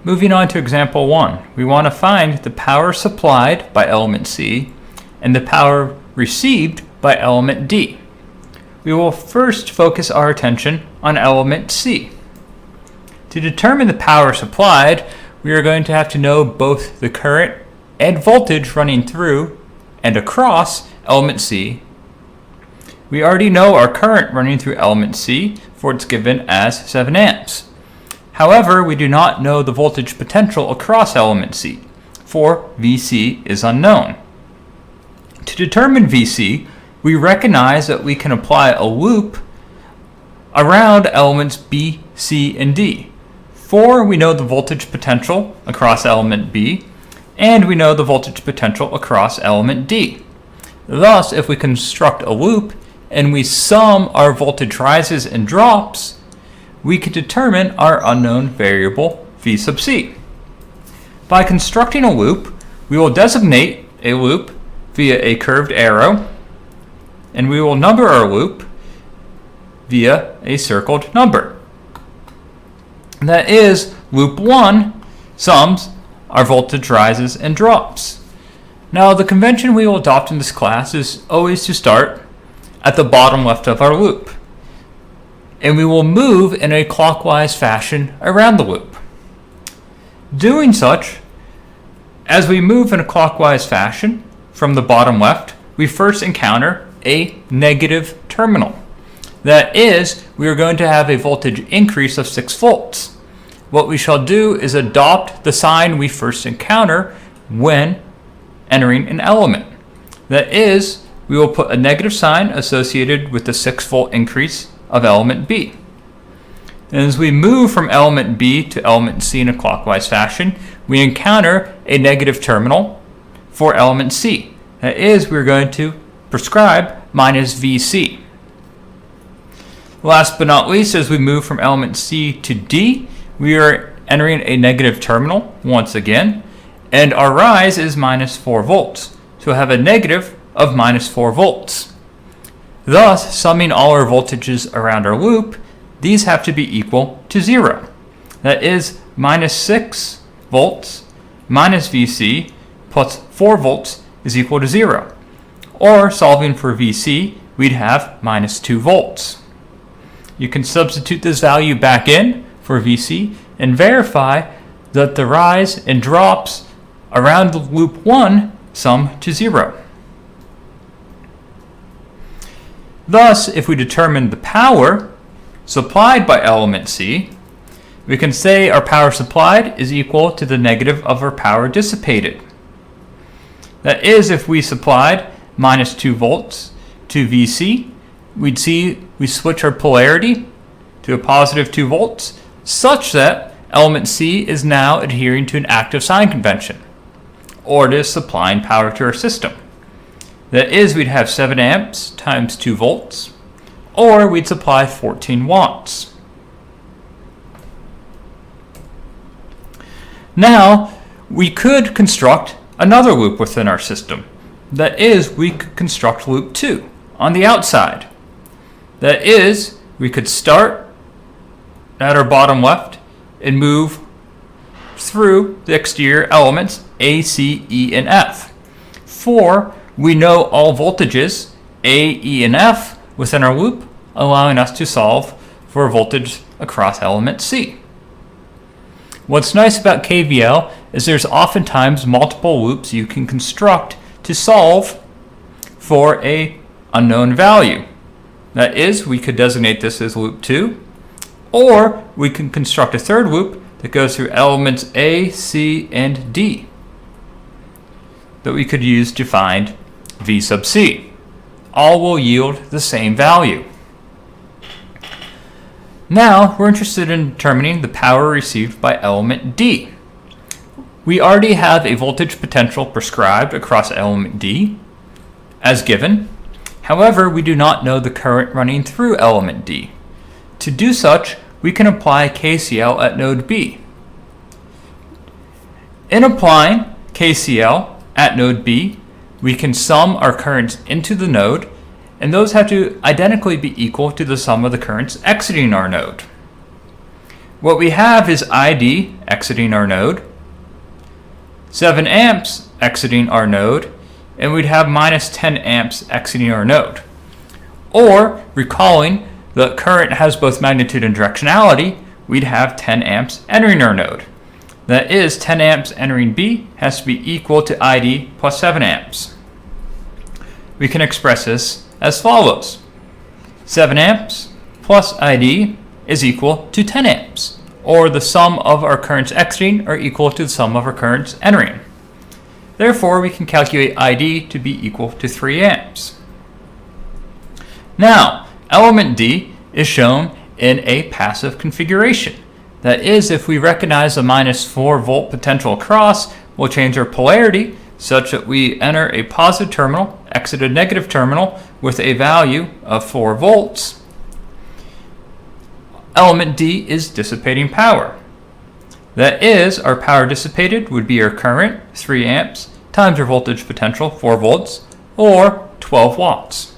Moving on to example 1, we want to find the power supplied by element C and the power received by element D. We will first focus our attention on element C. To determine the power supplied, we are going to have to know both the current and voltage running through and across element C. We already know our current running through element C, for it's given as 7 amps. However, we do not know the voltage potential across element C, for Vc is unknown. To determine Vc, we recognize that we can apply a loop around elements B, C, and D. For we know the voltage potential across element B, and we know the voltage potential across element D. Thus, if we construct a loop and we sum our voltage rises and drops, we can determine our unknown variable V sub C. By constructing a loop, we will designate a loop via a curved arrow, and we will number our loop via a circled number. That is, loop 1 sums our voltage rises and drops. Now, the convention we will adopt in this class is always to start at the bottom left of our loop, and we will move in a clockwise fashion around the loop. Doing such, as we move in a clockwise fashion from the bottom left, we first encounter a negative terminal. That is, we are going to have a voltage increase of 6 volts. What we shall do is adopt the sign we first encounter when entering an element. That is, we will put a negative sign associated with the 6 volt increase of element B. And as we move from element B to element C in a clockwise fashion, we encounter a negative terminal for element C. That is, we're going to prescribe minus Vc. Last but not least, as we move from element C to D, we are entering a negative terminal once again, and our rise is minus 4 volts. So we have a negative of minus 4 volts. Thus, summing all our voltages around our loop, these have to be equal to 0. That is, minus 6 volts minus Vc plus 4 volts is equal to 0. Or, solving for Vc, we'd have minus 2 volts. You can substitute this value back in for Vc and verify that the rise and drops around loop 1 sum to 0. Thus, if we determine the power supplied by element C, we can say our power supplied is equal to the negative of our power dissipated. That is, if we supplied minus 2 volts to Vc, we'd see we switch our polarity to a positive 2 volts, such that element C is now adhering to an active sign convention, or it is supplying power to our system. That is, we'd have 7 amps times 2 volts, or we'd supply 14 watts. Now, we could construct another loop within our system. That is, we could construct loop 2 on the outside. That is, we could start at our bottom left and move through the exterior elements A, C, E, and F. For we know all voltages A, E, and F within our loop, allowing us to solve for a voltage across element C. What's nice about KVL is there's oftentimes multiple loops you can construct to solve for a unknown value. That is, we could designate this as loop 2, or we can construct a third loop that goes through elements A, C, and D that we could use to find V sub C. All will yield the same value. Now, we're interested in determining the power received by element D. We already have a voltage potential prescribed across element D, as given. However, we do not know the current running through element D. To do such, we can apply KCL at node B. In applying KCL at node B, we can sum our currents into the node, and those have to identically be equal to the sum of the currents exiting our node. What we have is ID exiting our node, 7 amps exiting our node, and we'd have minus 10 amps exiting our node. Or, recalling that current has both magnitude and directionality, we'd have 10 amps entering our node. That is, 10 amps entering B has to be equal to ID plus 7 amps. We can express this as follows. 7 amps plus ID is equal to 10 amps, or the sum of our currents exiting are equal to the sum of our currents entering. Therefore, we can calculate ID to be equal to 3 amps. Now, element D is shown in a passive configuration. That is, if we recognize a minus 4 volt potential across, we'll change our polarity such that we enter a positive terminal, exit a negative terminal with a value of 4 volts. Element D is dissipating power. That is, our power dissipated would be our current, 3 amps, times our voltage potential, 4 volts, or 12 watts.